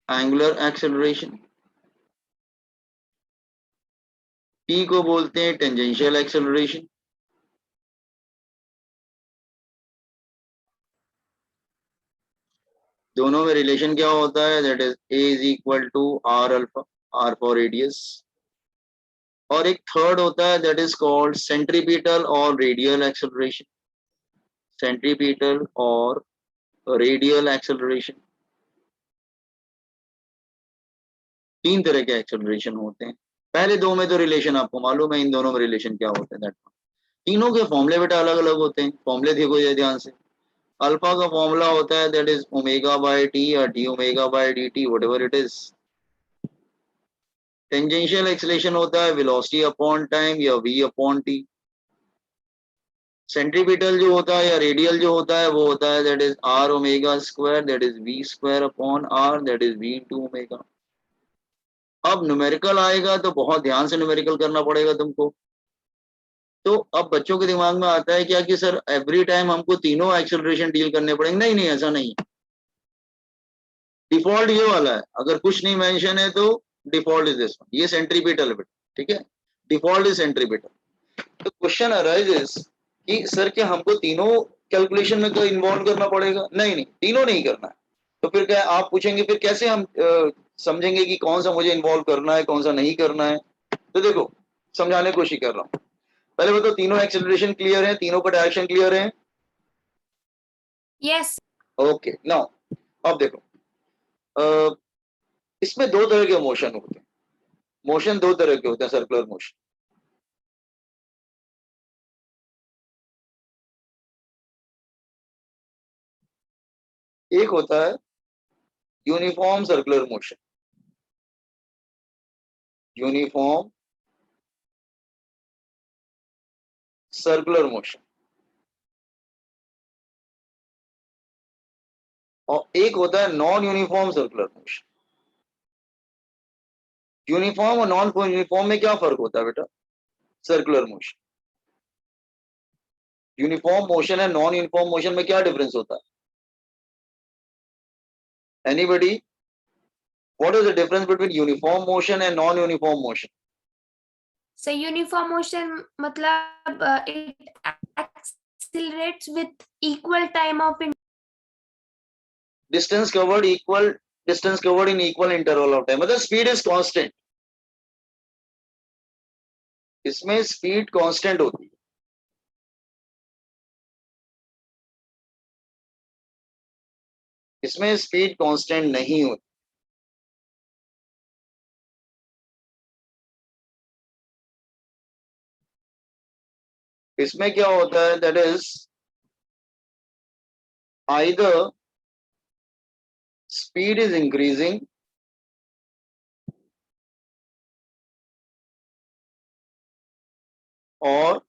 Angular acceleration, T को बोलते हैं टेंजेंशियल एक्सेलरेशन। दोनों में रिलेशन क्या होता है, that is A is equal to R alpha, R for radius. और एक थर्ड होता है दैट इज कॉल्ड सेंट्रीपिटल और रेडियल एक्सेलरेशन, सेंट्रीपिटल और रेडियल एक्सेलरेशन। तीन तरह के एक्सेलरेशन होते हैं। पहले दो में तो रिलेशन आपको मालूम है, इन दोनों में रिलेशन क्या होते हैं। तीनों के फॉर्मूले बेटा अलग अलग होते हैं। फॉर्मूले देखो ये ध्यान से। अल्फा का फॉर्मूला होता है that is omega by T या D omega by D T, whatever it is. Tangential acceleration होता है वेलोसिटी अपॉन टाइम या v अपॉन टी। सेंट्रीपिटल जो होता है या रेडियल जो होता है वो होता है that is R omega square, that is v square upon R, that is v into omega. अब न्यूमेरिकल आएगा तो बहुत ध्यान से न्यूमेरिकल करना पड़ेगा तुमको। तो अब बच्चों के दिमाग में आता है क्या कि सर एवरी टाइम हमको तीनों एक्सेलरेशन डील करने पड़ेंगे। नहीं नहीं, ऐसा नहीं है। डिफॉल्ट ये वाला है, अगर कुछ नहीं मेंशन है तो डिफॉल्ट इज दिस वन, ये सेंट्रीपिटल है, ठीक है। Default is centripetal. तो क्वेश्चन अराइजेस कि सर क्या हमको तीनों कैलकुलेशन में इन्वॉल्व करना पड़ेगा? नहीं नहीं, तीनों नहीं करना है। तो फिर क्या आप पूछेंगे फिर कैसे हम समझेंगे कि कौन सा मुझे इन्वॉल्व करना है कौन सा नहीं करना है? तो देखो समझाने की कोशिश कर रहा हूँ। पहले बताओ तीनों एक्सेलरेशन क्लियर है, तीनों का डायरेक्शन क्लियर है? यस। ओके नाउ अब देखो, इसमें दो तरह के मोशन होते हैं। मोशन दो तरह के होते हैं, सर्कुलर मोशन। एक होता है uniform circular motion, uniform circular motion. और एक होता है non uniform circular motion. Uniform और नॉन यूनिफॉर्म में क्या फर्क होता है बेटा? सर्कुलर मोशन, यूनिफॉर्म मोशन है, नॉन यूनिफॉर्म मोशन में क्या डिफरेंस होता है? Anybody, what is the difference between uniform motion and non uniform motion? So uniform motion मतलब it accelerates with equal time of distance covered equal, distance covered in equal interval of time, मतलब speed is constant. इसमें speed constant होती है, इसमें speed constant नहीं होती। इसमें क्या होता है that is either speed is increasing और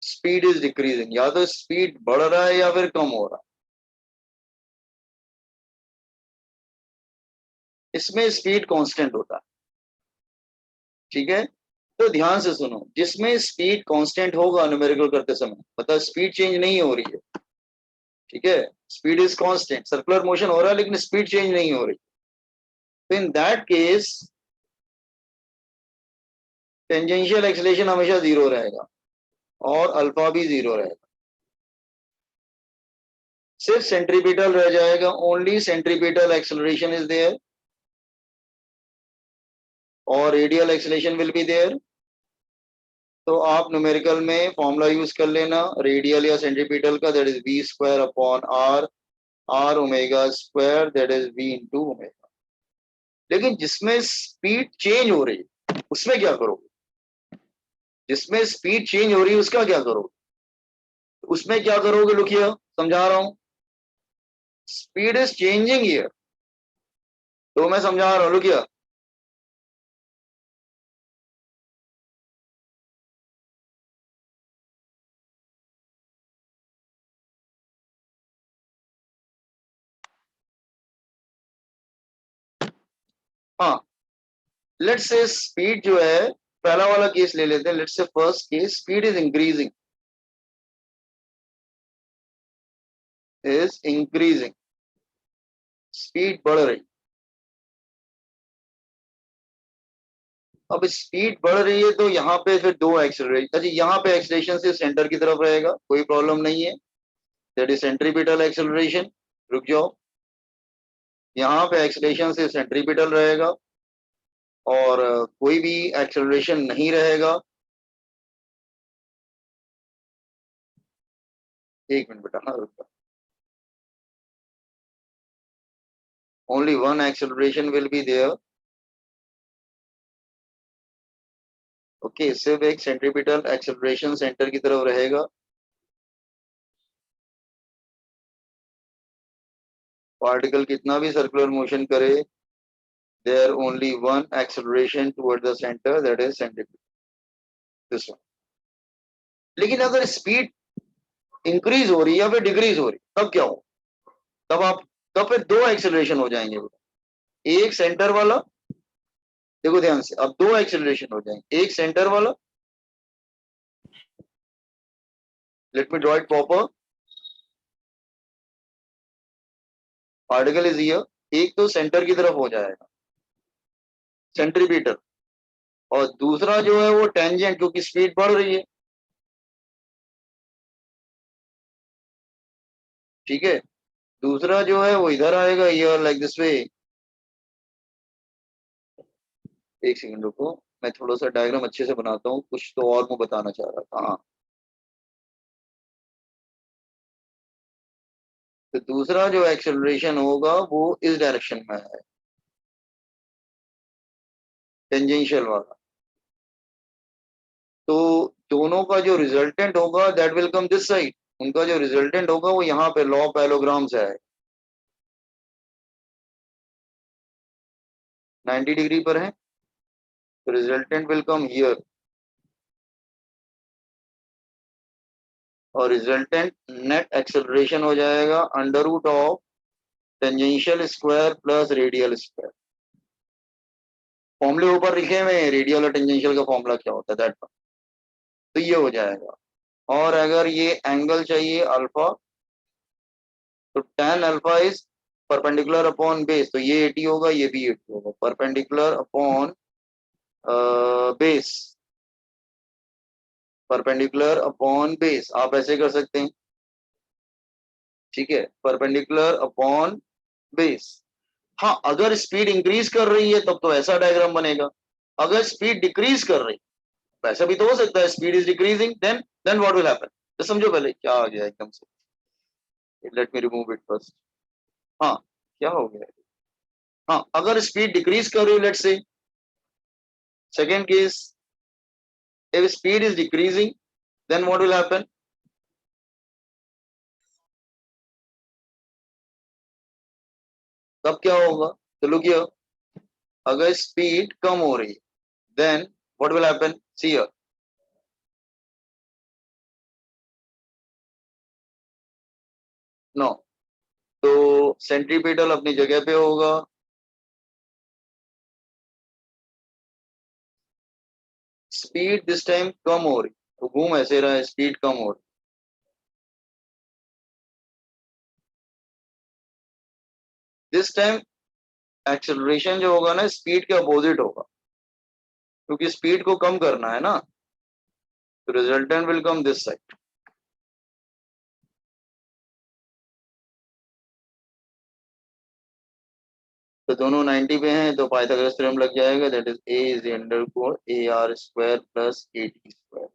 स्पीड इज डिक्रीजिंग, या तो स्पीड बढ़ रहा है या फिर कम हो रहा है। इसमें स्पीड कांस्टेंट होता है, ठीक है। तो ध्यान से सुनो, जिसमें स्पीड कांस्टेंट होगा न्यूमेरिकल करते समय, मतलब स्पीड चेंज नहीं हो रही है, ठीक है, speed is constant, circular motion हो रहा है लेकिन स्पीड चेंज नहीं हो रही, तो in that case tangential acceleration हमेशा जीरो रहेगा और अल्फा भी जीरो रहेगा। सिर्फ सेंट्रीपिटल रह जाएगा, only centripetal acceleration is there और radial acceleration will be there. तो आप न्यूमेरिकल में फॉर्मूला यूज कर लेना रेडियल या सेंट्रीपिटल का, that is v square upon R, R omega square, that is v into omega. लेकिन जिसमें स्पीड चेंज हो रही है उसमें क्या करोगे? जिसमें स्पीड चेंज हो रही है उसका क्या करोगे? उसमें क्या करोगे? लुकिया समझा रहा हूं, स्पीड इज चेंजिंग हियर, तो मैं समझा रहा हूं, लुकिया। हाँ, लेट्स से स्पीड जो है, पहला वाला केस ले लेते हैं, let's say first case speed is increasing, is increasing, speed बढ़ रही, अब स्पीड बढ़ रही है तो यहाँ पे फिर दो एक्सेलरेशन, अच्छा यहाँ पे एक्सेलरेशन से सेंटर की तरफ रहेगा, कोई प्रॉब्लम नहीं है, दैट इज सेंट्रीपिटल एक्सेलरेशन। रुक जाओ, यहाँ पे एक्सेलरेशन से सेंट्रीपिटल रहेगा और कोई भी एक्सेलरेशन नहीं रहेगा। एक मिनट बेटा, हाँ रुक, only one acceleration will be there. Okay, सिर्फ एक सेंट्रीपिटल एक्सेलरेशन सेंटर की तरफ रहेगा। पार्टिकल कितना भी सर्कुलर मोशन करे, there only one acceleration toward the centre, that is centripetal, this one. लेकिन अगर स्पीड इंक्रीज हो रही है या फिर डिक्रीज हो रही है, तब क्या हो, तब फिर दो एक्सेलरेशन हो जाएंगे। एक सेंटर वाला, देखो ध्यान से, अब दो एक्सेलरेशन हो जाएंगे, एक सेंटर वाला, let me draw it proper, particle is here, एक तो सेंटर की तरफ हो जाएगा सेंट्रीपिटल, और दूसरा जो है वो टेंजेंट, क्योंकि स्पीड बढ़ रही है, ठीक है, दूसरा जो है वो इधर आएगा, हियर लाइक दिस वे। एक सेकंड रुको, मैं थोड़ा सा डायग्राम अच्छे से बनाता हूँ, कुछ तो और मैं बताना चाह रहा था। हाँ, तो दूसरा जो एक्सेलरेशन होगा वो इस डायरेक्शन में है, टेंजेंशियल वाला। तो दोनों का जो रिजल्टेंट होगा that will come this side, उनका जो रिजल्टेंट होगा वो यहाँ पे लॉ पैलोग्राम से है, 90 डिग्री पर है, तो रिजल्टेंट विल कम हियर, और रिजल्टेंट नेट एक्सेलरेशन हो जाएगा under root of tangential square plus radial square. फॉर्मूले ऊपर लिखे हुए हैं, रेडियल और टेंजेंशियल का फॉर्मूला क्या होता है दैट, तो ये हो जाएगा। और अगर ये एंगल चाहिए अल्फा, तो tan alpha is perpendicular upon base, तो ये 80 होगा, ये भी 80 होगा, perpendicular upon base, perpendicular upon base, आप ऐसे कर सकते हैं, ठीक है, परपेंडिकुलर अपॉन बेस। हाँ, अगर स्पीड इंक्रीज कर रही है तब तो ऐसा डायग्राम बनेगा, अगर स्पीड डिक्रीज कर रही, वैसा भी तो हो सकता है, speed is decreasing, then what will happen, तो समझो पहले क्या आ गया एकदम से, let me remove it first. हाँ, क्या हो गया, हाँ, अगर स्पीड डिक्रीज कर रही है, let's say second case, if speed is decreasing, then what will happen, तब क्या होगा, तो लुक हियर, अगर स्पीड कम हो रही है, then what will happen, see here, no, तो सेंट्रीपिटल अपनी जगह पे होगा, स्पीड दिस टाइम कम हो रही, तो घूम ऐसे रहा है, स्पीड कम हो रही, दिस टाइम एक्सेलरेशन जो होगा ना स्पीड के अपोजिट होगा, क्योंकि स्पीड को कम करना है ना, तो resultant will come this side. तो दोनों 90 पे हैं, तो पाइथागोरस थ्योरम लग जाएगा, that is a is under code AR square plus AT square.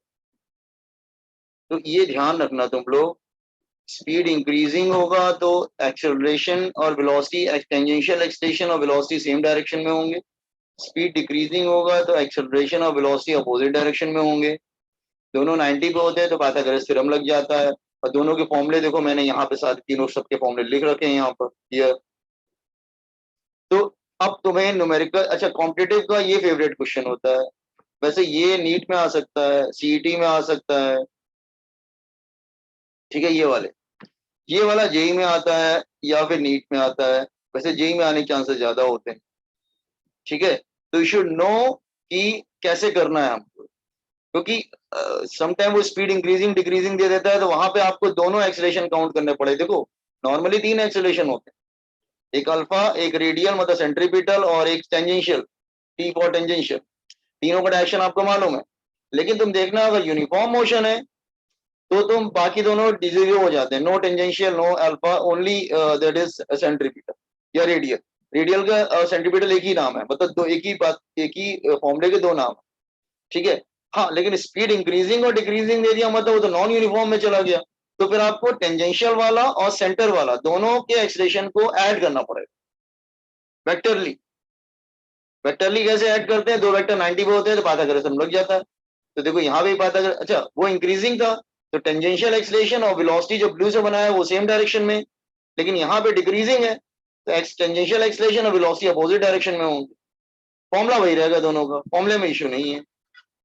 तो ये ध्यान रखना तुम लोग, स्पीड इंक्रीजिंग होगा तो एक्सेलरेशन और वेलोसिटी, टेंजेंशियल एक्सलेशन और वेलोसिटी सेम डायरेक्शन में होंगे, स्पीड डिक्रीजिंग होगा तो एक्सेलरेशन और वेलोसिटी अपोजिट डायरेक्शन में होंगे, दोनों 90 पे होते हैं तो पाइथागोरस थ्योरम लग जाता है। और दोनों के फॉर्मूले देखो, मैंने यहाँ पे सारे तीनों सबके फॉर्मूले लिख रखे हैं यहाँ पर ये। तो अब तुम्हें न्यूमेरिकल, अच्छा कॉम्पिटिटिव का ये फेवरेट क्वेश्चन होता है, वैसे ये नीट में आ सकता है, सीईटी में आ सकता है, ठीक है, ये वाला जेई में आता है या फिर नीट में आता है, वैसे जेई में आने के चांसेस ज्यादा होते हैं, ठीक है, तो यू शुड नो कि कैसे करना है हमको, क्योंकि समटाइम वो स्पीड इंक्रीजिंग डिक्रीजिंग दे देता है, तो वहां पे आपको दोनों एक्सेलरेशन काउंट करने पड़े। देखो नॉर्मली तीन एक्सेलरेशन होते हैं, एक अल्फा, एक रेडियल मतलब सेंट्रीपिटल, और एक टेंजेंशियल, टी फॉर टेंजेंशियल। तीनों का डायरेक्शन आपको मालूम है, लेकिन तुम देखना अगर यूनिफॉर्म मोशन है तो तुम बाकी दोनों जीरो हो जाते हैं, no tangential no alpha, only that is centripetal या रेडियल। रेडियल का सेंट्रीपिटल एक ही नाम है, मतलब दो एक ही बात, एक ही फॉर्मूले के दो नाम है, ठीक है। हाँ, लेकिन स्पीड इंक्रीजिंग और डिक्रीजिंग दे दिया मतलब वो तो नॉन यूनिफॉर्म में चला गया, तो फिर आपको टेंजेंशियल वाला और सेंटर वाला दोनों के एक्सलेशन को ऐड करना पड़ेगा वेक्टरली। वेक्टरली कैसे ऐड करते हैं, दो वेक्टर 90 पे होते हैं तो पाइथागोरस लग जाता है। तो देखो यहाँ पे पाइथागोरस, अच्छा वो इंक्रीजिंग था तो टेंजेंशियल एक्सलेशन और वेलोसिटी जो ब्लू से बनाया है वो सेम डायरेक्शन में, लेकिन यहाँ पे डिक्रीजिंग है तो टेंजेंशियल एक्सलेशन और वेलोसिटी अपोजिट डायरेक्शन में होंगे। फॉर्मूला वही रहेगा दोनों का, फॉर्मूले में इशू नहीं है।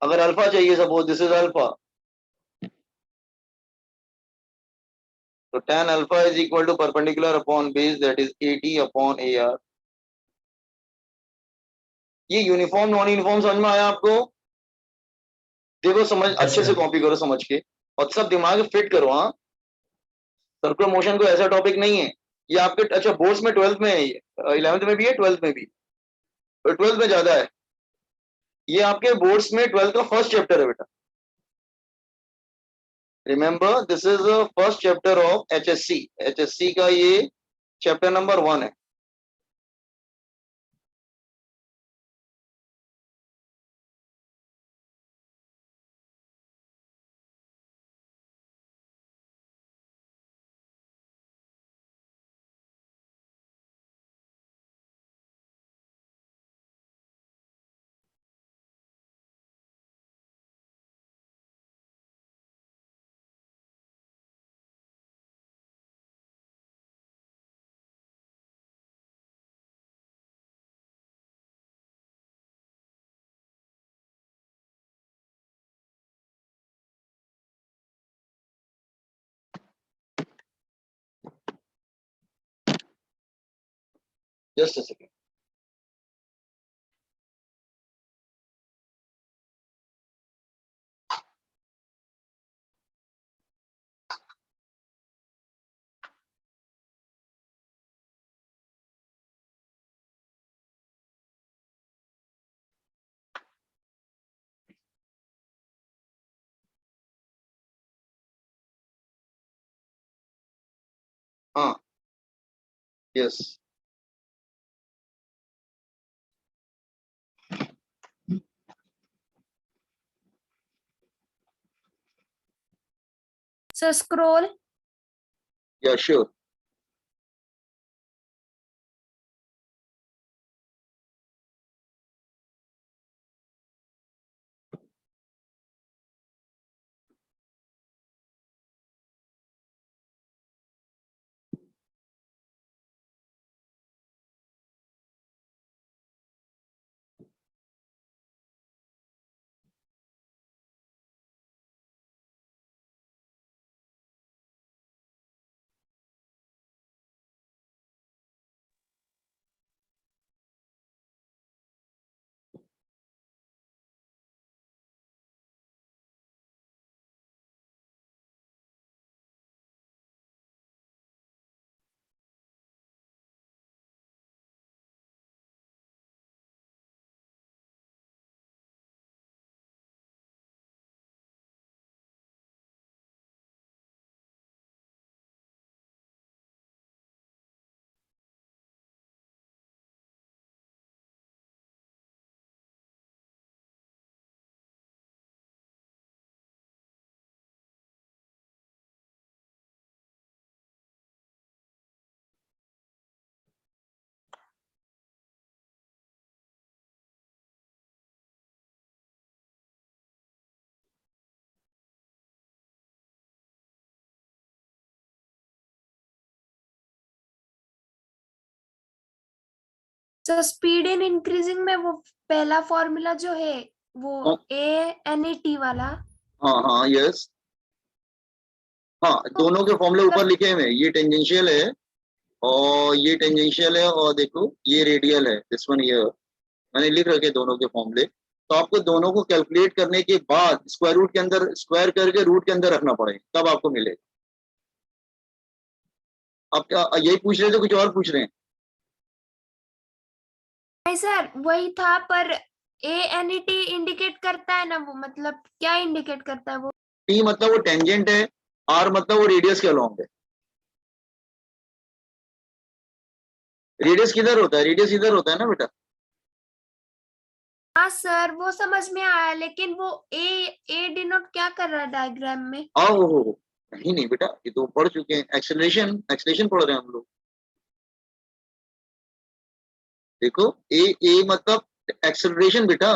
अगर अल्फा चाहिए, सपोज दिस इज अल्फा, तो tan alpha is equal to perpendicular upon base that is 80 upon AR। ये यूनिफॉर्म नॉन यूनिफॉर्म समझ में आया आपको? देखो समझ, अच्छे से कॉपी करो समझ के और सब दिमाग में फिट करो। हाँ, सर्कुलर मोशन को ऐसा टॉपिक नहीं है ये आपके, अच्छा बोर्ड्स में 12th में है, ये 11th में भी है 12th में भी, 12th में ज्यादा है। ये आपके बोर्ड्स में 12th का फर्स्ट चैप्टर है बेटा। Remember this is first chapter of HSC। HSC का ये चैप्टर नंबर 1 है। Just a second. हाँ, यस। So scroll. या sure. So speed in increasing में वो पहला फॉर्मूला जो है वो ANET वाला। हाँ हाँ यस, हाँ दोनों के फॉर्मूले ऊपर लिखे हुए हैं, ये टेंजेंशियल है और ये टेंजेंशियल है और देखो ये रेडियल है, दिस वन हियर मैंने लिख रखे दोनों के फॉर्मूले। तो आपको दोनों को कैलकुलेट करने के बाद स्क्वायर रूट के अंदर, स्क्वायर करके रूट के अंदर रखना पड़ेगा तब आपको मिलेगा। आप क्या यही पूछ रहे थे, कुछ और पूछ रहे हैं? नहीं सर वही था, पर ANET इंडिकेट करता है ना वो, मतलब क्या इंडिकेट करता है वो? टी मतलब वो टेंजेंट है, आर मतलब वो रेडियस के अलॉन्ग है। रेडियस किधर होता है? रेडियस इधर होता है ना बेटा। हाँ सर, वो समझ में आया, लेकिन वो ए डिनोट क्या कर रहा है डायग्राम में? हो नहीं नहीं बेटा, ये तो पढ़ चुके हैं, एक्सेलरेशन एक्सेलरेशन पढ़ रहे हैं हम लोग। देखो ए मतलब एक्सेलरेशन बेटा,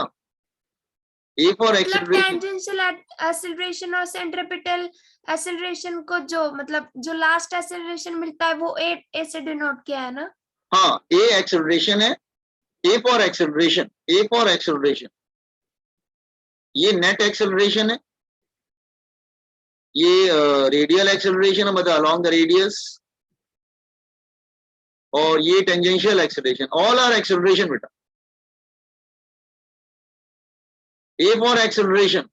ए फॉर मतलब एक्सेलरेशन। टेंजेंशियल एक्सेलरेशन और सेंट्रीपिटल एक्सेलरेशन को जो मतलब जो लास्ट एक्सेलरेशन मिलता है वो ए से डिनोट किया है ना? हाँ, ए एक्सेलरेशन है, ए for acceleration, A for acceleration. ये नेट एक्सेलरेशन है, ये रेडियल एक्सेलरेशन है, मतलब अलोंग द रेडियस। और ये tangential acceleration, all are acceleration बेटा। ए फॉर एक्सेलरेशन,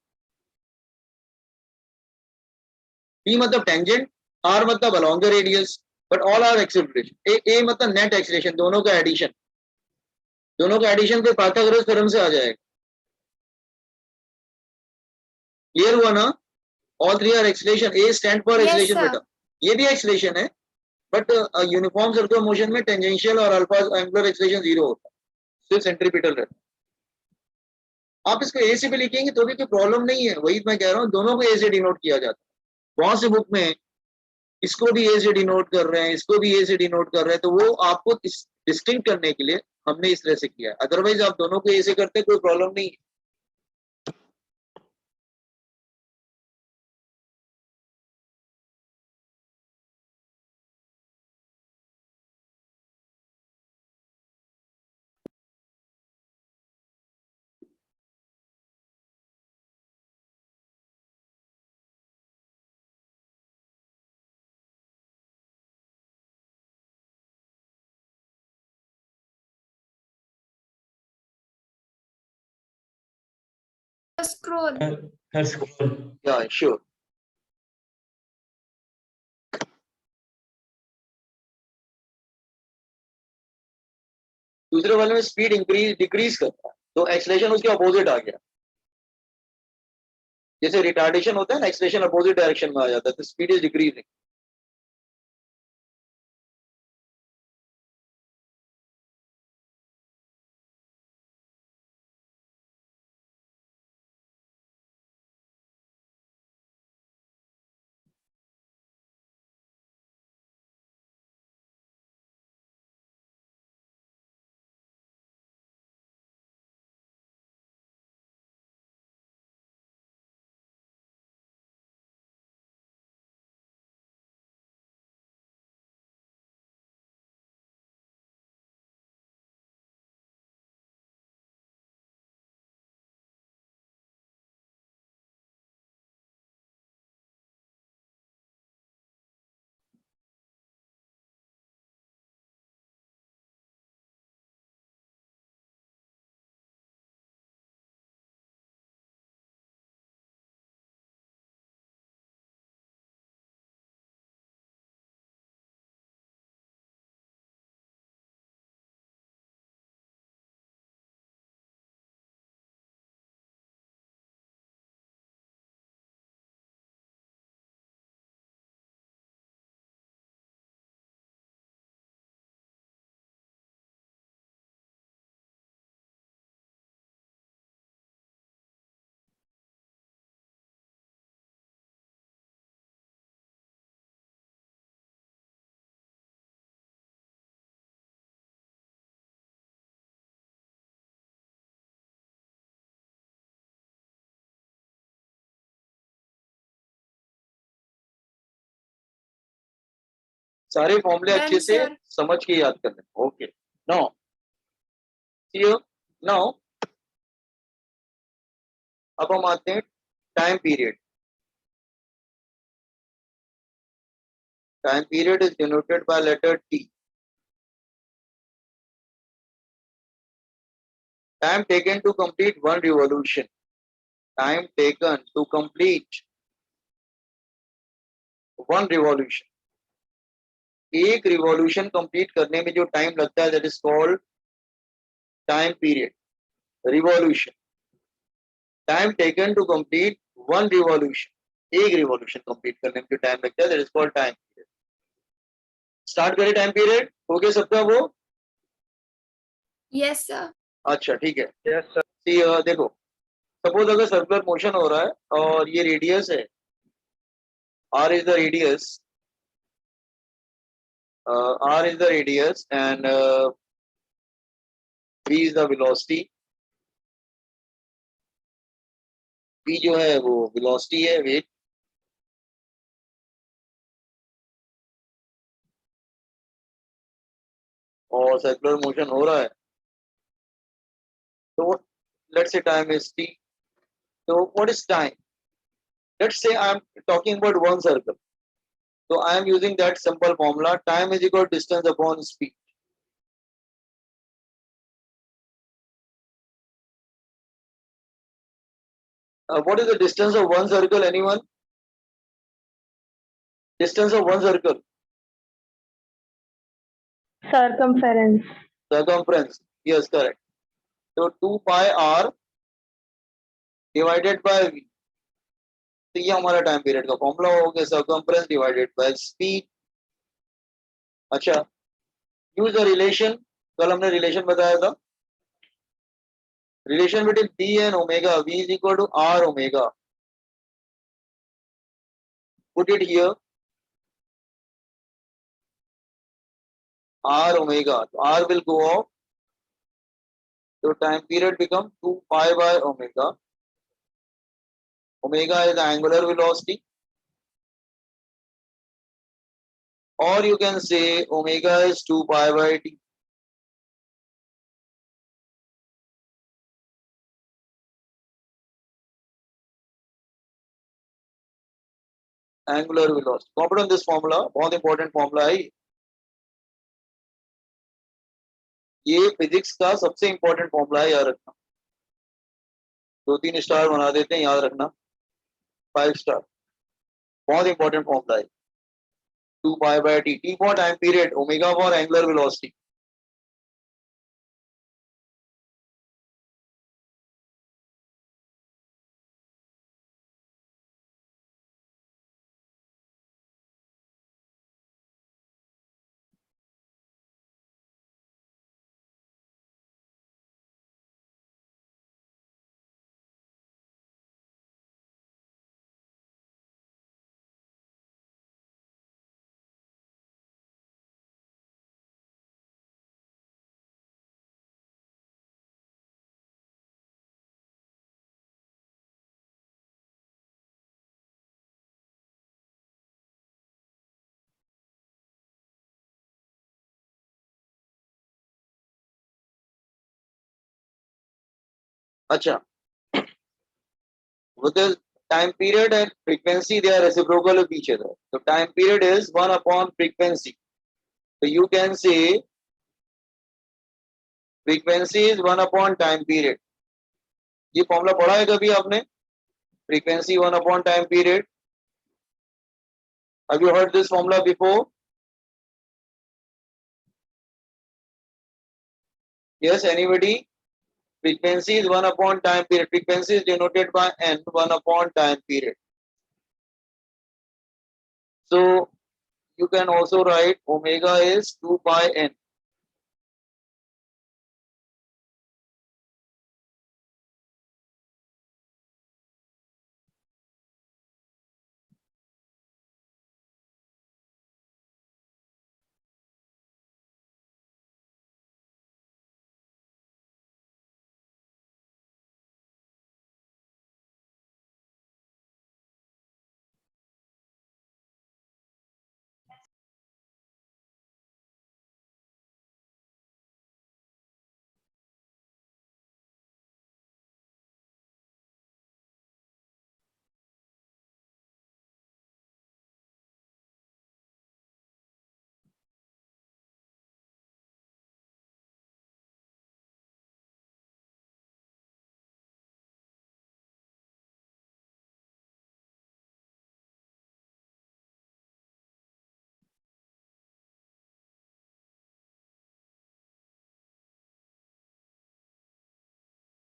पी मतलब टेंजेंट, आर मतलब along the radius, but all are acceleration. A मतलब नेट एक्सेलरेशन, दोनों का एडिशन, दोनों का एडिशन पे पाइथागोरस थ्योरम से आ जाएगा। क्लियर हुआ ना? All three are acceleration, A stand for yes acceleration sir. बेटा। ये भी एक्सेलरेशन है, बट यूनिफॉर्म सर्कुलर मोशन में टेंजेंशियल और अल्फा एंगुलर एक्सेलरेशन जीरो होता है, सिर्फ सेंट्रीपिटल रहता है। आप इसको ए से भी लिखेंगे तो भी कोई प्रॉब्लम नहीं है, वही मैं कह रहा हूँ, दोनों को ए से डिनोट किया जाता है। बहुत से बुक में इसको भी ए से डिनोट कर रहे हैं, इसको भी ए से डिनोट कर रहे हैं, तो वो आपको डिस्टिंक्ट करने के लिए हमने इस तरह से किया है। अदरवाइज आप दोनों को ए से करते कोई प्रॉब्लम नहीं है। स्क्रोल। Her scroll. या श्योर। दूसरे वाले में स्पीड इंक्रीज डिक्रीज करता है, तो एक्सेलरेशन उसके अपोजिट आ गया। जैसे रिटार्डेशन होता है ना, एक्सेलरेशन अपोजिट डायरेक्शन में आ जाता है, तो स्पीड इज डिक्रीजिंग। सारे फॉर्मूले Done, अच्छे से sir. समझ के याद करने। ओके, नाउ हियर, नाउ अब हम आते हैं time period. Time period is denoted by letter T. Time taken to complete one revolution, time taken to complete one revolution, एक रिवॉल्यूशन कंप्लीट करने में जो टाइम लगता है, that is called time period. revolution. Time taken to complete one revolution. एक revolution complete करने में जो time लगता है, that is called time period. Start करें time period. हो गया सबका वो? Yes, sir. अच्छा ठीक है. Yes sir. See, देखो, suppose अगर circular motion हो रहा है और ये radius है. R is the radius. R is the radius and V is the velocity. V जो है वो velocity है, weight. और सर्कुलर मोशन हो रहा है, तो let's say time is t. तो what is time? Let's say I am talking about one circle, so I am using that simple formula, time is equal to distance upon speed. What is the distance of one circle? Anyone? Distance of one circle? Circumference. Circumference. Yes, correct. So 2 pi r divided by v. तो ये हमारा time period का formula हो गया, circumference divided by speed. अच्छा, use the relation. कल हमने relation बताया था, relation between p and omega. v is equal to r omega. Put it here. R omega. So r will go off. So time period become 2 pi by omega. Omega is the angular velocity. Or you can say omega is 2 pi by t. Angular velocity. Copy on this formula. बहुत important formula है ये physics का सबसे important formula है, याद रखना. 2-3 star बना देते हैं, याद रखना. 5 स्टार. बहुत इंपॉर्टेंट फॉर्मूला है. 2 pi by T. T for time period, omega for angular velocity. अच्छा, with the time period and frequency they are reciprocal of each other. So time period is 1 upon frequency. So you can say frequency is 1 upon time period. ये formula पढ़ा है कभी आपने? Frequency 1 upon time period. Have you heard this formula before? Yes, anybody? Frequency is 1 upon time period. Frequency is denoted by n, 1 upon time period. So you can also write omega is 2 pi n.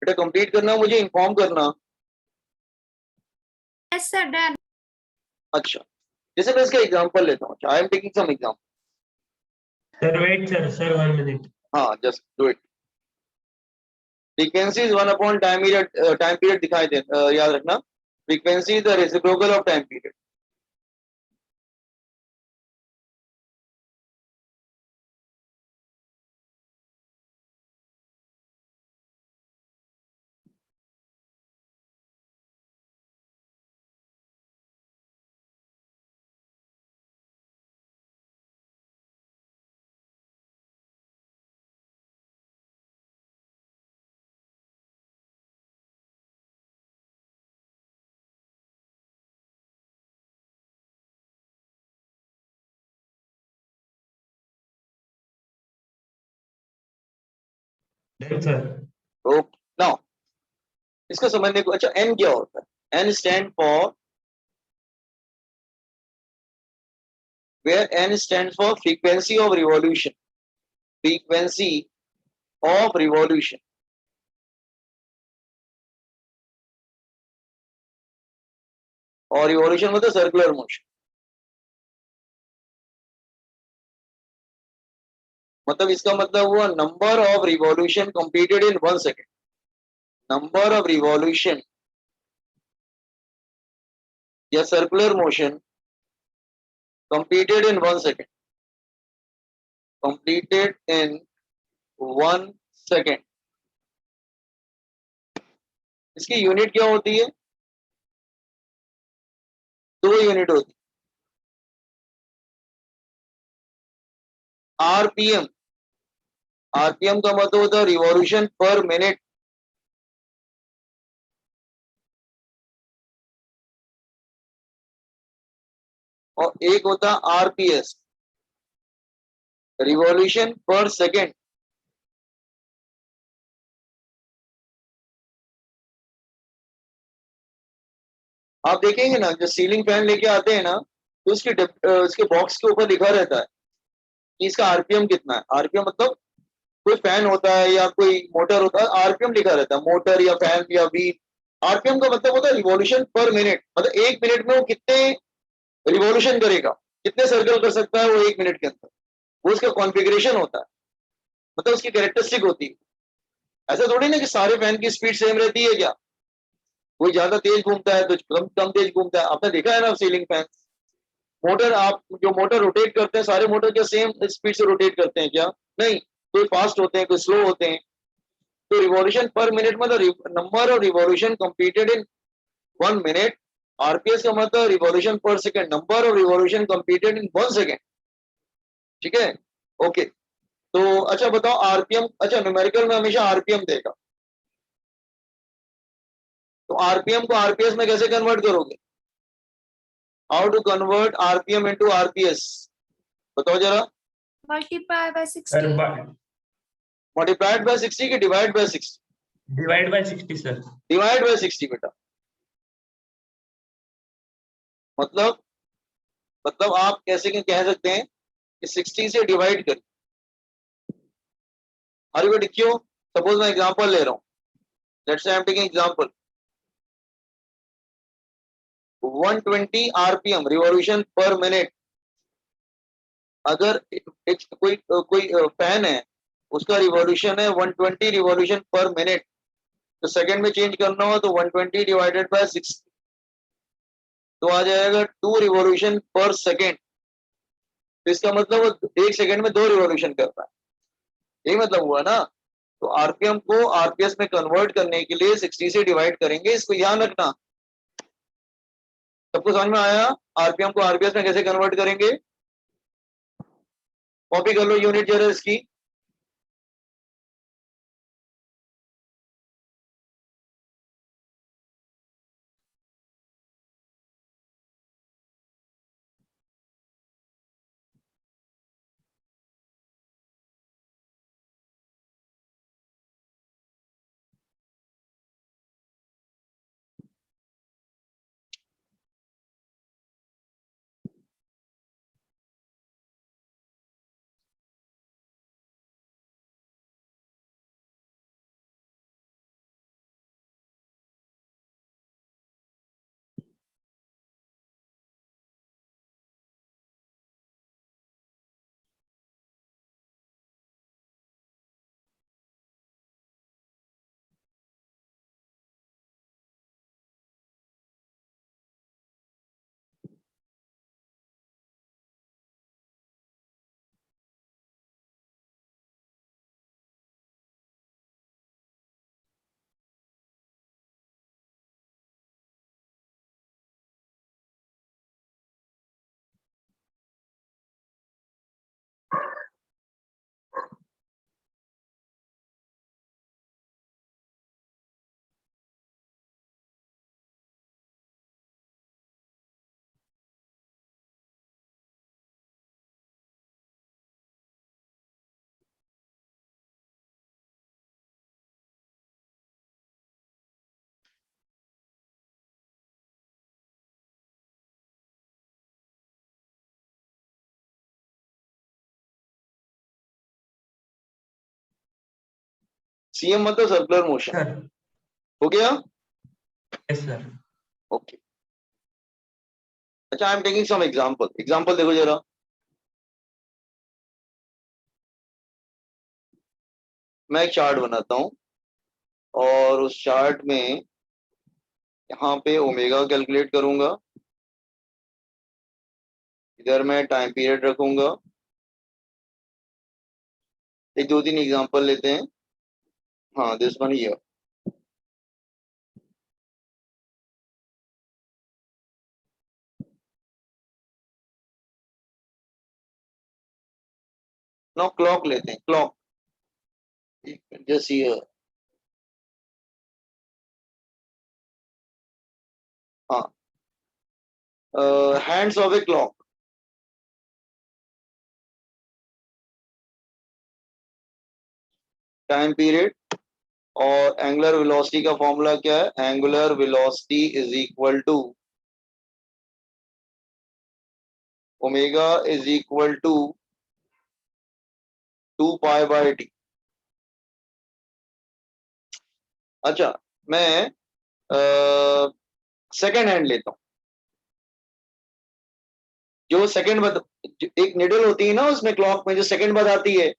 बेटा complete करना, मुझे inform करना। Yes, sir, done. अच्छा, जैसे मैं इसका example लेता हूँ, I am taking some example. Sir, wait, sir, 1 minute. हाँ, just do it. Frequency is 1 upon time period दिखाई दे, याद रखना, frequency is the reciprocal of time period. Done, sir. Okay, now इसको समझने को, अच्छा एन क्या होता है? N stand for, where N stand for frequency of revolution, frequency of revolution. और रिवॉल्यूशन मतलब सर्कुलर मोशन, मतलब इसका मतलब हुआ number of revolution completed in 1 second, number of revolution या circular motion completed in 1 second, completed in 1 second। इसकी unit क्या होती है? 2 यूनिट होती है, आरपीएम। आरपीएम का मतलब होता है रिवॉल्यूशन पर मिनट, और एक होता है आरपीएस, रिवॉल्यूशन पर सेकेंड। आप देखेंगे ना, जो सीलिंग फैन लेके आते हैं ना, तो उसके बॉक्स के ऊपर लिखा रहता है कि इसका आरपीएम कितना है। आरपीएम मतलब कोई फैन होता है या कोई मोटर होता है, आरपीएम लिखा रहता है, मोटर या फैन या व्हील। आरपीएम का मतलब होता है रिवॉल्यूशन पर मिनट, मतलब 1 मिनट में वो कितने रिवॉल्यूशन करेगा, कितने सर्कल कर सकता है वो 1 मिनट के अंदर, वो उसका कॉन्फ़िगरेशन होता है, मतलब उसकी कैरेक्टरिस्टिक होती है। ऐसा थोड़ी ना कि सारे फैन की स्पीड सेम रहती है क्या, कोई ज्यादा तेज घूमता है तो कम कम तेज घूमता है। आपने देखा है ना सीलिंग फैन, मोटर, आप जो मोटर रोटेट करते हैं, सारे मोटर क्या सेम स्पीड से रोटेट करते हैं क्या? नहीं, कोई फास्ट होते हैं, कोई स्लो होते हैं। तो रिवॉल्यूशन पर मिनट मतलब number of revolution completed in 1 minute. RPS का मतलब रिवॉल्यूशन पर second, number of revolution completed in 1 second. ठीक है, ओके। तो अच्छा बताओ आरपीएम, अच्छा न्यूमेरिकल में हमेशा आरपीएम देगा, तो आरपीएम को आरपीएस में कैसे कन्वर्ट करोगे? How to convert RPM into RPS, बताओ जरा। Multiply by Sir, 60. Multiplied by 60 की divide by 60? divide by 60, sir. Divide by 60 बेटा। मतलब आप कैसे कह सकते हैं कि 60 से डिवाइड कर, अरे बेटा क्यों? सपोज मैं एग्जांपल ले रहा हूं, let's say I am taking example, 120 RPM revolution पर मिनट। अगर कोई फैन है, उसका रिवॉल्यूशन है 120 रिवॉल्यूशन पर मिनट, तो सेकंड में चेंज करना हो तो 120 डिवाइडेड बाय 60, तो आ जाएगा 2 रिवॉल्यूशन पर सेकंड। तो इसका मतलब वो 1 सेकंड में 2 रिवॉल्यूशन करता है, यही मतलब हुआ ना। तो आरपीएम को आरपीएस में कन्वर्ट करने के लिए 60 से डिवाइड करेंगे, इसको ध्यान रखना। सबको समझ में आया? आरपीएम को आरपीएस में कैसे कन्वर्ट करेंगे? कॉपी कर लो यूनिट जरा इसकी। CM मतलब सर्कुलर मोशन. सर हो गया? Yes sir. ओके. अच्छा, I am taking some example देखो जरा. मैं एक चार्ट बनाता हूं और उस चार्ट में यहाँ पे ओमेगा कैलकुलेट करूंगा, इधर मैं टाइम पीरियड रखूंगा. एक 2-3 एग्जांपल लेते हैं. हाँ, this one here. Now clock लेते हैं. Clock just here. हाँ, hands of a clock. Time period और एंगुलर वेलोसिटी का फॉर्मूला क्या है? Angular velocity is equal to omega is equal to 2 pi by T. अच्छा, मैं सेकेंड हैंड लेता हूं. जो सेकेंड एक निडल होती है ना उसमें, क्लॉक में जो सेकेंड बताती है.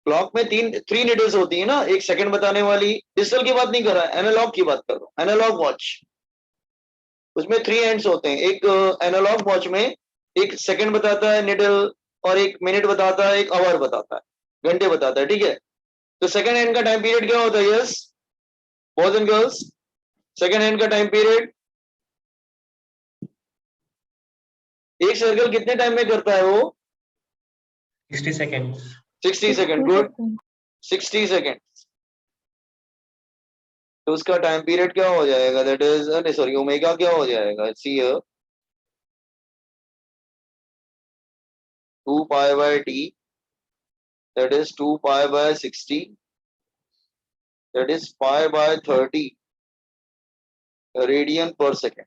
क्लॉक में 3 निडल्स होती है ना, एक सेकंड बताने वाली. डिजिटल की बात नहीं कर रहा, एनालॉग की बात कर रहा हूं. एनालॉग वॉच, उसमें 3 एंड्स होते हैं. एक एनालॉग वॉच में एक सेकंड बताता है निडल, और एक मिनट बताता है, एक आवर बताता है, घंटे बताता है. ठीक है, तो सेकंड हैंड का टाइम पीरियड क्या होता है? Yes boys and girls, second hand का टाइम पीरियड, एक सर्कल कितने टाइम में करता है वो? 60 seconds. 60 सेकंड. गुड. 60 सेकंड. तो उसका टाइम पीरियड क्या हो जाएगा? दैट इज नहीं, सॉरी, ओमेगा क्या हो जाएगा? सी 2 pi by T, that is 2 pi by 60, that is pi by 30 radian पर सेकेंड.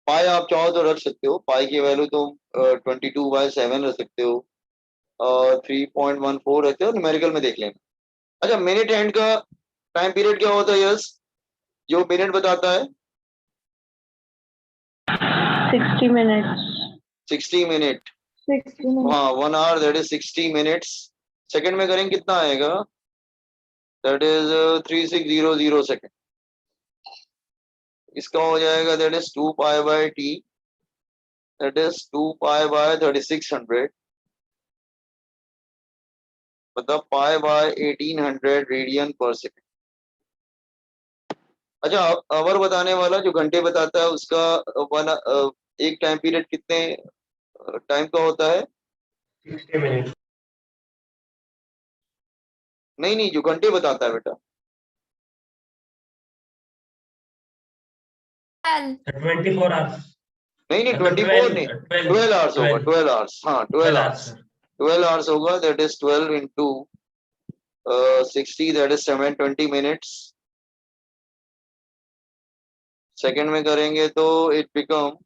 पाई आप चाहो तो रख सकते हो, पाई की वैल्यू तो 22/7 रख सकते हो, और 3.14 रखते हो, न्यूमेरिकल में देख लेना. अच्छा, मिनट हैंड का टाइम पीरियड क्या होता है? यस, जो मिनट बताता है. 60 minutes. 60 मिनट. 60 minutes. हाँ, 1 hour, that is 60 minutes. Second में करेंगे कितना आएगा? That is 3600 second. इसका हो जाएगा that is 2 pi by T, that is 2 pi bye 3600, मतलब पाई बाय 1800 रेडियन पर सेकंड. अच्छा, आवर बताने वाला जो घंटे बताता है उसका एक टाइम पीरियड कितने टाइम का होता है? 60 minutes. नहीं, जो घंटे बताता है बेटा. 24 hours. नहीं, मतलब 24 नहीं, 12 आवर्स होगा. 12 12 आवर्स. हाँ, 12 आवर्स. sir. 12 आवर्स होगा. That is 12 into 60, that is 720 minutes. Second में करेंगे तो इट बिकम